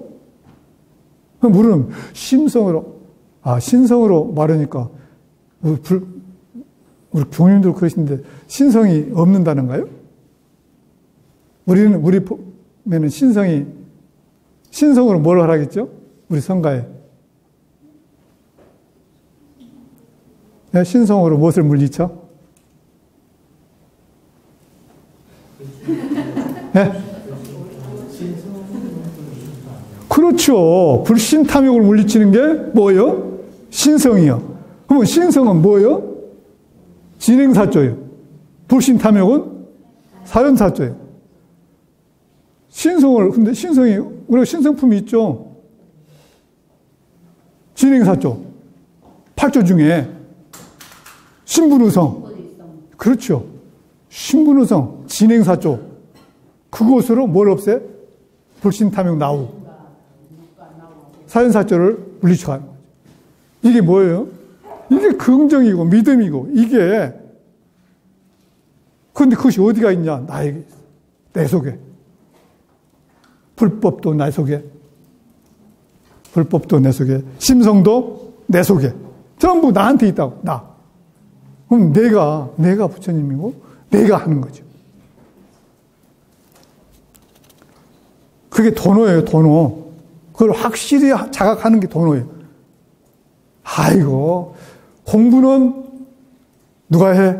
물은 신성으로 말하니까, 우리 교님들 그러시는데, 신성이 없는다는가요? 우리는 신성으로 뭘 하라겠죠? 우리 성가에. 신성으로 무엇을 물리쳐? 네? 그렇죠. 불신탐욕을 물리치는 게 뭐예요? 신성이요. 그러면 신성은 뭐예요? 진행사조예요. 불신탐욕은 사연사조예요. 근데 신성이, 우리가 신성품이 있죠. 진행사조. 8조 중에 신분의성. 그렇죠. 신분의성, 진행사조. 그것으로 뭘 없애? 불신탐욕 나우. 사연사조를 물리쳐가는 거죠. 이게 뭐예요? 이게 긍정이고 믿음이고 이게. 그런데 그것이 어디가 있냐? 나에게 있어. 내 속에. 불법도 내 속에. 불법도 내 속에. 심성도 내 속에. 전부 나한테 있다고. 나. 그럼 내가 부처님이고 내가 하는 거죠. 그게 도노예요, 도노. 그걸 확실히 자각하는 게 도노예요. 아이고, 공부는 누가 해?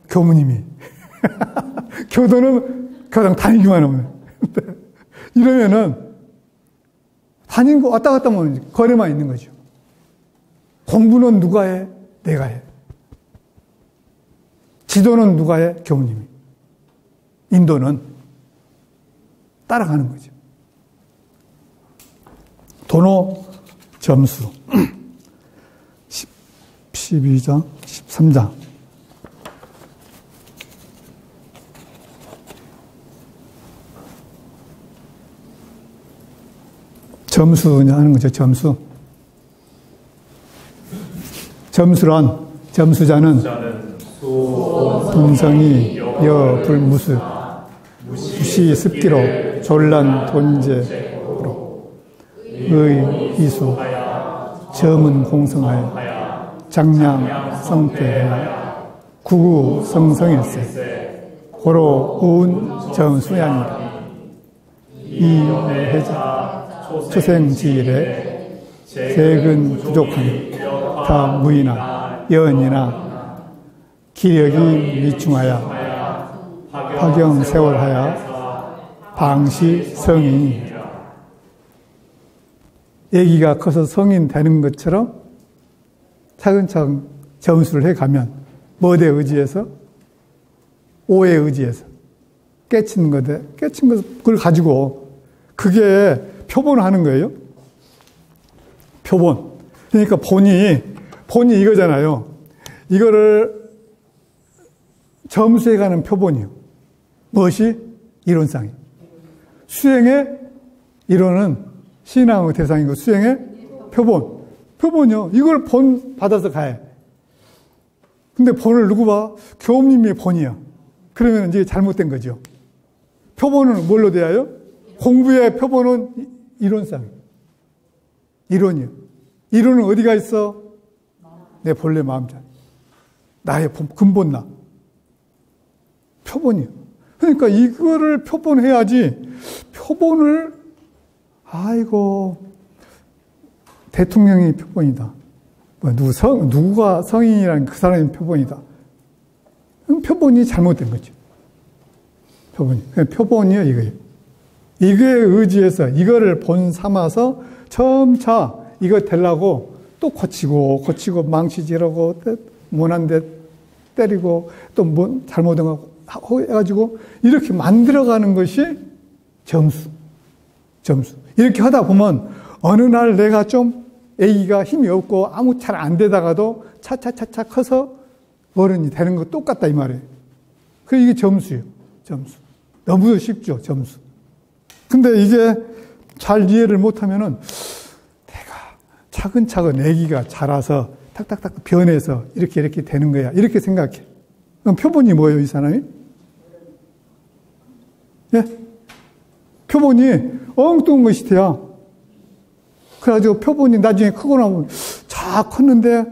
교무님이. 교도는 교당 다니기만 하면. 이러면은 다닌 거 왔다 갔다 하면 거래만 있는 거죠. 공부는 누가 해? 내가 해. 지도는 누가 해? 교무님이. 인도는 따라가는 거죠. 도노 점수 12장 13장 점수냐 하는 거죠. 점수란 점수자는 본성이 여불무수 무시 습기로 졸란 돈제로 의이수 점은 공성하여 장량 성태하여 구구 성성일세 고로 우운 점수양이라 이해자 초생지일에 색은 부족하니 다 무이나 연이나 기력이 미충하여 파경세월하여 방시 성인이니라. 애기가 커서 성인 되는 것처럼 차근차근 점수를 해가면 뭐에 의지해서? 오에 의지해서 깨친 것을 가지고 그게 표본하는 거예요. 표본. 그러니까 본이 이거잖아요. 이거를 점수해가는 표본이요. 무엇이? 이론상이. 수행의 이론은 신앙의 대상이고 수행의 표본이요. 이걸 본 받아서 가해. 근데 본을 누구 봐? 교우님이 본이야. 그러면 이제 잘못된 거죠. 표본은 뭘로 대하여? 공부의 표본은 이론상. 이론이요. 이론은 어디가 있어? 내 본래 마음자. 나의 근본 나. 표본이요. 그러니까 이거를 표본해야지. 표본을 아이고 대통령이 표본이다. 누가 성인이라는 그 사람이 표본이다. 표본이 잘못된 거죠. 표본이요, 이거예요. 이거에 의지해서 이거를 본 삼아서 점차 이거 되려고 또 고치고 망치질하고 못한데 때리고 또 뭐 잘못한 거 해가지고 이렇게 만들어가는 것이 점수. 이렇게 하다 보면 어느 날 내가 좀 애기가 힘이 없고 아무 잘 안 되다가도 차차차차 커서 어른이 되는 거 똑같다 이 말이에요. 이게 점수예요. 점수. 너무 쉽죠, 점수. 근데 이게 잘 이해를 못하면은 내가 차근차근 애기가 자라서 탁탁탁 변해서 이렇게 되는 거야. 이렇게 생각해. 그럼 표본이 뭐예요, 이 사람이? 예? 표본이 엉뚱한 것이 돼요. 그래가지고 표본이 나중에 크고 나면 자 컸는데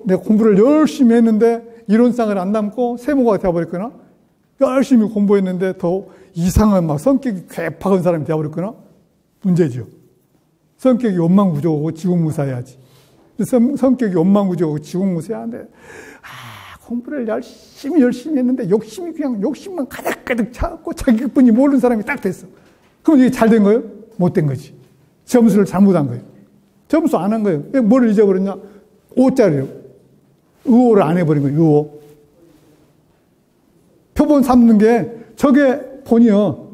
내가 공부를 열심히 했는데 이론상을 안 남고 세모가 되어버렸거나 열심히 공부했는데 더 이상한 막 성격이 괴팍한 사람이 되어버렸거나 문제죠. 성격이 원망부족하고 지공무사해야지. 성격이 원망부족하고 지공무사해야하는데 공부를 열심히 했는데 욕심만 가득가득 차고 자기뿐이 모르는 사람이 딱 됐어. 그럼 이게 잘 된 거예요? 못 된 거지. 점수를 잘못한 거예요. 점수 안 한 거예요. 뭘 잊어버렸냐? 5짜리요. 의호를 안 해버린 거예요. 의호. 표본 삼는 게 저게 본이요.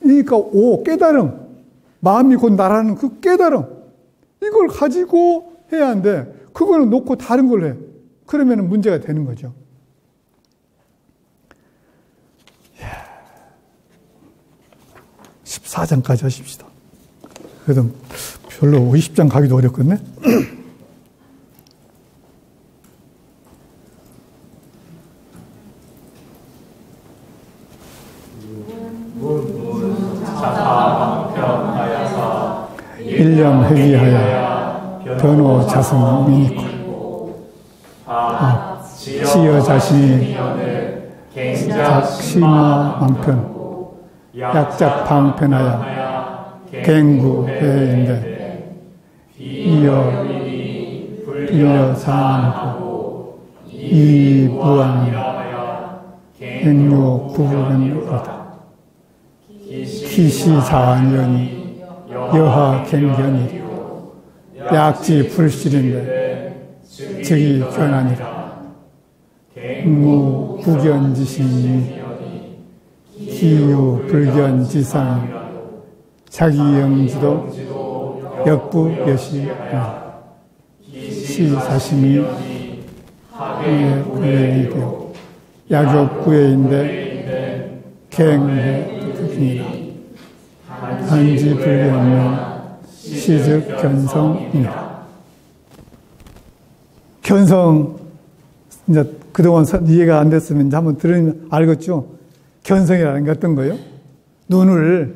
그러니까 깨달음. 마음이 곧 나라는 그 깨달음. 이걸 가지고 해야 하는데 그거는 놓고 다른 걸 해. 그러면 문제가 되는 거죠. 14장까지 하십시다. 그래도 별로 20장 가기도 어렵겠네. 일념 회귀하여 변호 자승이니까 지어 자신이 작심화 망편 약작 방편하여 갱구회인데 이어 빌려 사안하고 이무한 갱요 구분이다. 기시사안연이 여하 갱견이요 약지 불실인데 즉이 견하니라. 무 구견지신이 기유 불견지상 자기 영지도 역부 여시 시사심이 구애이 되어 약욕 구애인데 갱회 특이니라. 한지 불견면 시즉 견성이니라. 견성 이제 그동안 이해가 안 됐으면 이제 한번 들으면 알겠죠? 견성이라는 게 어떤 거예요? 눈을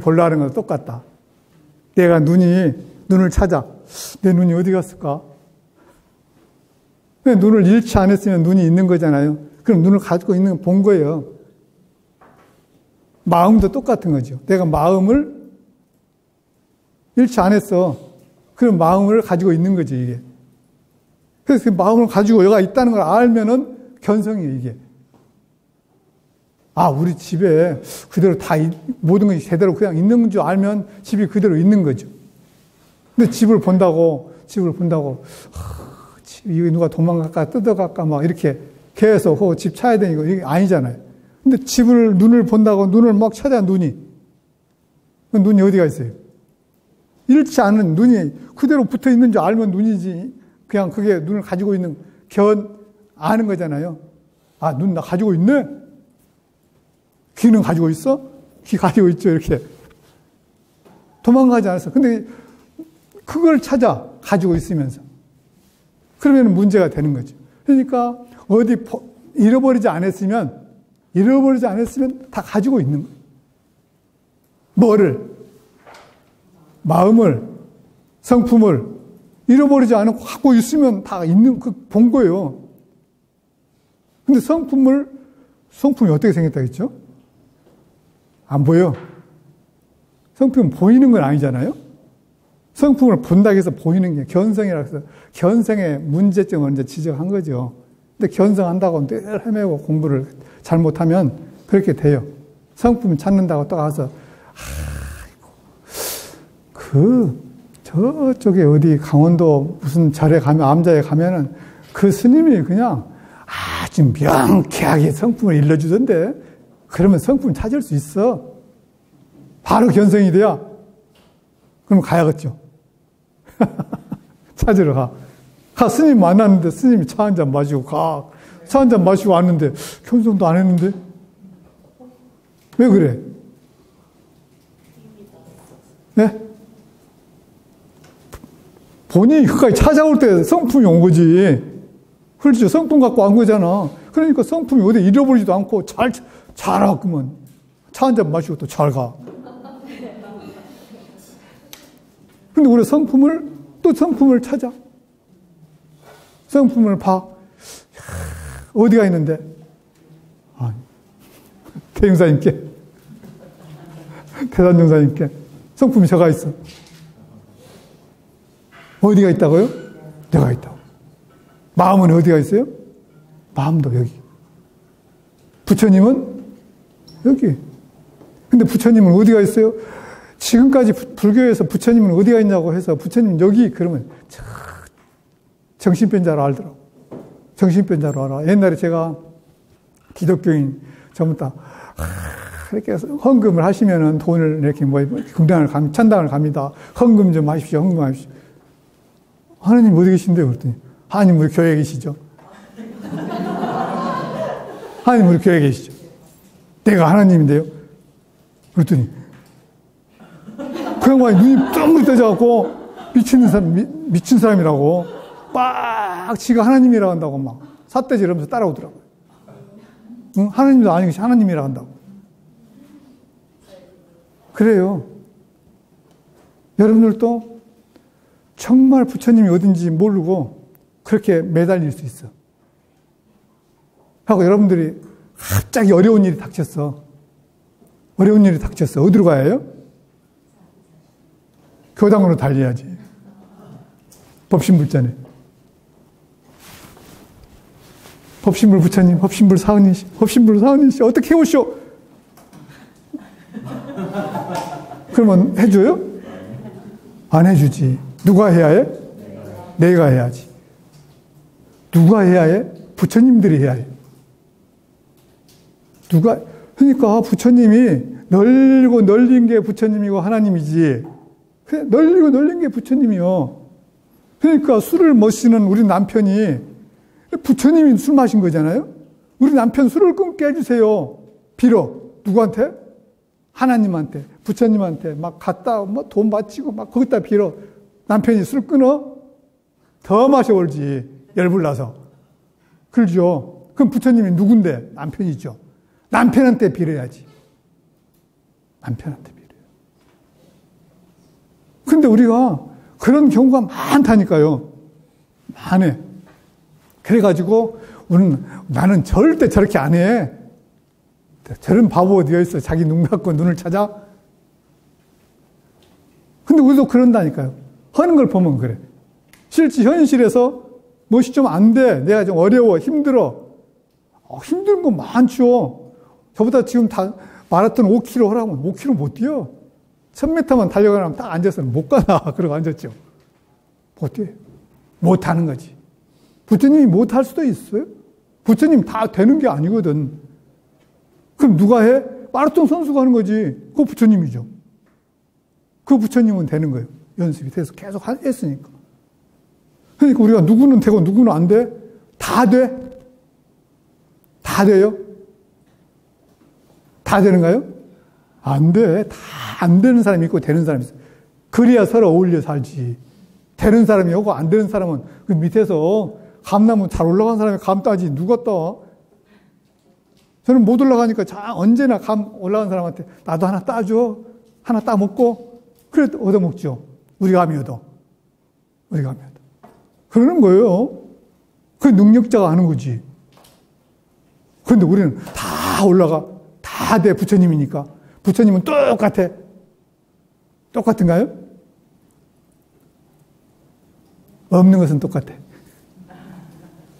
보려 하는 거랑 똑같다. 내가 눈을 찾아. 내 눈이 어디 갔을까? 눈을 잃지 않았으면 눈이 있는 거잖아요. 그럼 눈을 가지고 있는 건 본 거예요. 마음도 똑같은 거죠. 내가 마음을 잃지 않았어. 그럼 마음을 가지고 있는 거지, 이게. 그래서 그 마음을 가지고 얘가 있다는 걸 알면은 견성이에요, 이게. 우리 집에 그대로 모든 것이 제대로 그냥 있는 줄 알면 집이 그대로 있는 거죠. 근데 집을 본다고, 집이 누가 도망갈까, 뜯어갈까, 막 이렇게 계속 집 찾아야 되니까 이게 아니잖아요. 근데 눈을 본다고 눈을 막 찾아, 눈이 어디가 있어요? 잃지 않은 눈이 그대로 붙어 있는 줄 알면 눈이지. 그냥 그게 눈을 가지고 있는 아는 거잖아요. 눈 나 가지고 있네? 귀는 가지고 있어? 귀 가지고 있죠, 이렇게. 도망가지 않았어. 근데 그걸 찾아, 가지고 있으면서. 그러면 문제가 되는 거죠. 그러니까 어디 잃어버리지 않았으면 다 가지고 있는 거예요. 뭐를? 마음을, 성품을 잃어버리지 않고 갖고 있으면 다 본 거예요. 근데 성품이 어떻게 생겼다 했죠? 안 보여. 성품은 보이는 건 아니잖아요? 성품을 본다고 해서 보이는 게 견성이라고 해서 견성의 문제점을 이제 지적한 거죠. 근데 견성한다고 늘 헤매고 공부를 잘못하면 그렇게 돼요. 성품 찾는다고 또 가서, 저쪽에 어디 강원도 무슨 절에 가면, 암자에 가면은 그 스님이 그냥 아주 명쾌하게 성품을 일러주던데, 그러면 성품 찾을 수 있어. 바로 견성이 돼야. 그럼 가야겠죠. 찾으러 가. 스님 만났는데 스님이 차 한잔 마시고 가. 차 한잔 마시고 왔는데 견성도 안 했는데? 왜 그래? 네? 본인이 여기까지 찾아올 때 성품이 온 거지. 그렇죠. 성품 갖고 온 거잖아. 그러니까 성품이 어디 잃어버리지도 않고 잘하구먼. 차 한잔 마시고 또 잘 가. 근데 우리 성품을 찾아. 성품을 봐. 어디가 있는데? 대용사님께. 대단용사님께. 성품이 저가 있어. 어디가 있다고요? 내가 있다고. 마음은 어디가 있어요? 마음도 여기. 부처님은 여기. 근데 부처님은 어디가 있어요? 지금까지 불교에서 부처님은 어디가 있냐고 해서 부처님 여기 그러면 정신변자로 알더라고. 정신변자로 알아. 옛날에 제가 기독교인 전부 이렇게 헌금을 하시면은 돈을 이렇게 금당을 갑니다. 천당을 갑니다. 헌금 좀 하십시오. 헌금하십시오. 하나님 어디 계신데요? 그랬더니 하나님 우리 교회에 계시죠. 하나님 우리 교회에 계시죠. 내가 하나님인데요. 그랬더니 그 양반이 눈이 쫑긋 떠져갖고 미친 사람이라고 빡 지가 하나님이라고 한다고 막 삿대질 하면서 따라오더라고요. 응? 하나님도 아니고 하나님이라고 한다고. 그래요. 여러분들도 정말 부처님이 어딘지 모르고 그렇게 매달릴 수 있어. 하고 여러분들이 갑자기 어려운 일이 닥쳤어. 어려운 일이 닥쳤어. 어디로 가야 해요? 교당으로 달려야지. 법신불자네. 법신불 부처님, 법신불 사은이시, 법신불 사은이시, 어떻게 해오시오? 그러면 해줘요? 안 해주지. 누가 해야 해? 내가 해야지. 누가 해야 해? 부처님들이 해야 해. 그러니까 부처님이 널리고 널린 게 부처님이고 하나님이지. 그래, 널리고 널린 게 부처님이요. 그러니까 술을 마시는 우리 남편이 부처님이 술 마신 거잖아요. 우리 남편 술을 끊게 해주세요. 빌어. 누구한테? 하나님한테, 부처님한테 막 갖다 돈 바치고 막 거기다 빌어. 남편이 술 끊어? 더 마셔올지. 열불나서. 그러죠. 그럼 부처님이 누군데? 남편이죠. 남편한테 빌어야지. 남편한테 빌어요. 근데 우리가 그런 경우가 많다니까요. 많아. 그래가지고 나는 절대 저렇게 안 해. 저런 바보 어디가 있어. 자기 눈 갖고 눈을 찾아. 근데 우리도 그런다니까요. 하는 걸 보면 그래. 실제 현실에서 무엇이 좀 안 돼. 내가 좀 어려워. 힘들어. 힘든 거 많죠. 저보다 지금 다 마라톤 5km 하라면 5km 못 뛰어. 1000m만 달려가면 딱 앉아서는 못 가나. 그러고 앉았죠. 못 뛰어. 못 하는 거지. 부처님이 못 할 수도 있어요. 부처님 다 되는 게 아니거든. 그럼 누가 해? 마라톤 선수가 하는 거지. 그거 부처님이죠. 그 부처님은 되는 거예요. 연습이 돼서 계속 했으니까. 그러니까 우리가 누구는 되고 누구는 안 돼? 다 돼? 다 돼요? 다 되는가요? 안 돼. 다 안 되는 사람이 있고 되는 사람이 있어. 그래야 서로 어울려 살지. 되는 사람이 오고 안 되는 사람은 그 밑에서 감나무 잘 올라간 사람이 감 따지. 누가 따? 저는 못 올라가니까 언제나 감 올라간 사람한테 나도 하나 따줘. 하나 따먹고 그래 얻어먹죠. 우리 감이 얻어. 우리 감이 얻어. 그러는 거예요. 그 능력자가 하는 거지. 그런데 우리는 다 올라가. 다 돼. 부처님이니까. 부처님은 똑같아. 똑같은가요? 없는 것은 똑같아.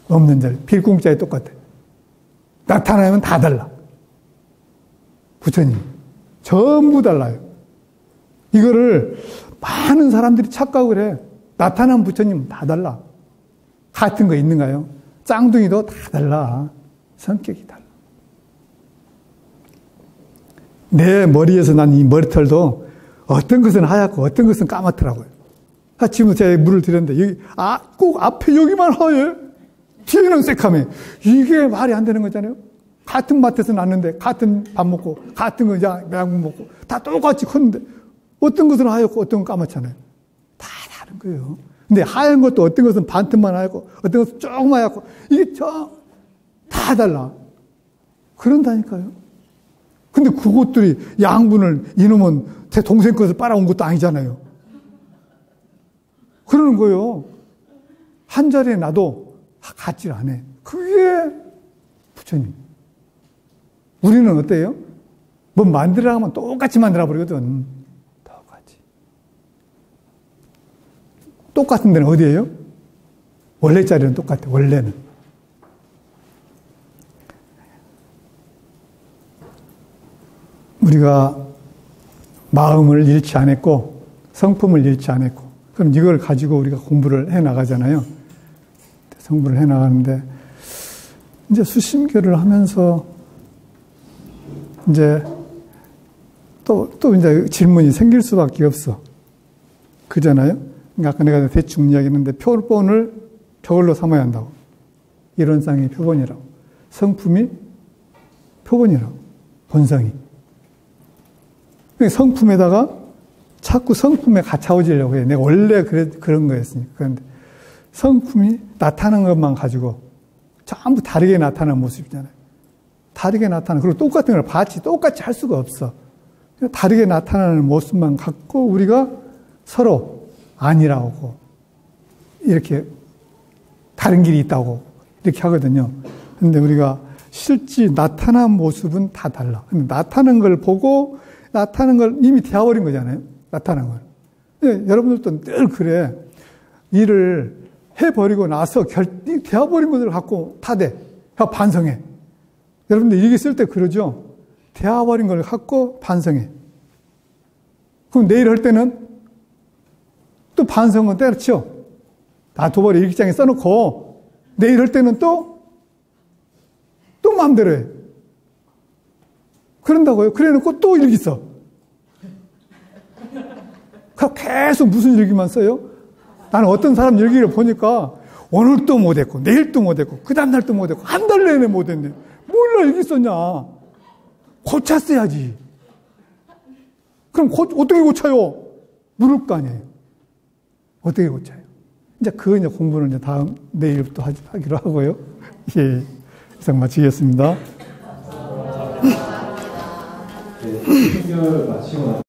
없는 자리. 빌공짜에 똑같아. 나타나면 다 달라. 부처님. 전부 달라요. 이거를 많은 사람들이 착각을 해. 나타난 부처님은 다 달라. 같은 거 있는가요? 짱둥이도 다 달라. 성격이 달라. 내 머리에서 난 이 머리털도 어떤 것은 하얗고 어떤 것은 까맣더라고요. 지금 제가 물을 드렸는데 여기 꼭 앞에 여기만 하얘. 뒤에는 새카매. 이게 말이 안 되는 거잖아요. 같은 밭에서 났는데 같은 밥 먹고 같은 거 약국 먹고 다 똑같이 컸는데 어떤 것은 하얗고 어떤 건 까맣잖아요. 다 다른 거예요. 근데 하얀 것도 어떤 것은 반틈만 하얗고 어떤 것은 조금 하얗고 이게 다 달라. 그런다니까요. 근데 그것들이 양분을 이놈은 제 동생 것을 빨아온 것도 아니잖아요. 그러는 거예요. 한 자리에 놔도 같질 않아. 그게 부처님. 우리는 어때요? 뭐 만들어 하면 똑같이 만들어 버리거든. 똑같이. 똑같은 데는 어디예요? 원래 자리는 똑같아. 원래는. 우리가 마음을 잃지 않았고 성품을 잃지 않았고 그럼 이걸 가지고 우리가 공부를 해 나가잖아요. 공부를 해 나가는데 이제 수심교를 하면서 이제 또 이제 질문이 생길 수밖에 없어. 그잖아요. 그러니까 아까 내가 대충 이야기했는데 표본을 저걸로 삼아야 한다고. 이론상의 표본이라고. 성품이 표본이라고. 본성이. 성품에다가 자꾸 성품에 갇혀오지려고 해. 내가 원래 그런 거였으니까. 그런데 성품이 나타나는 것만 가지고 전부 다르게 나타나는 모습이잖아요. 다르게 나타나는, 그리고 똑같은 걸 똑같이 할 수가 없어. 다르게 나타나는 모습만 갖고 우리가 서로 아니라고, 이렇게 다른 길이 있다고 이렇게 하거든요. 근데 우리가 실제 나타난 모습은 다 달라. 근데 나타나는 걸 보고 나타나는 걸 이미 되어버린 거잖아요. 나타난 걸. 여러분들도 늘 그래. 일을 해버리고 나서 되어버린 것을 갖고 타대. 반성해. 여러분들 일기 쓸 때 그러죠? 되어버린 걸 갖고 반성해. 그럼 내일 할 때는 또 반성은 때려치워. 놔둬버려. 일기장에 써놓고 내일 할 때는 또 마음대로 해. 그런다고요? 그래 놓고 또 일기 써. 계속 무슨 일기만 써요? 나는 어떤 사람 일기를 보니까 오늘 또 못했고 내일 또 못했고 그 다음날 또 못했고 한 달 내내 못했네. 몰라 일기 썼냐. 고쳤어야지. 그럼 어떻게 고쳐요? 물을 거 아니에요. 어떻게 고쳐요? 이제 이제 공부는 이제 내일부터 하기로 하고요. 예. 이상 마치겠습니다. 네, 마치고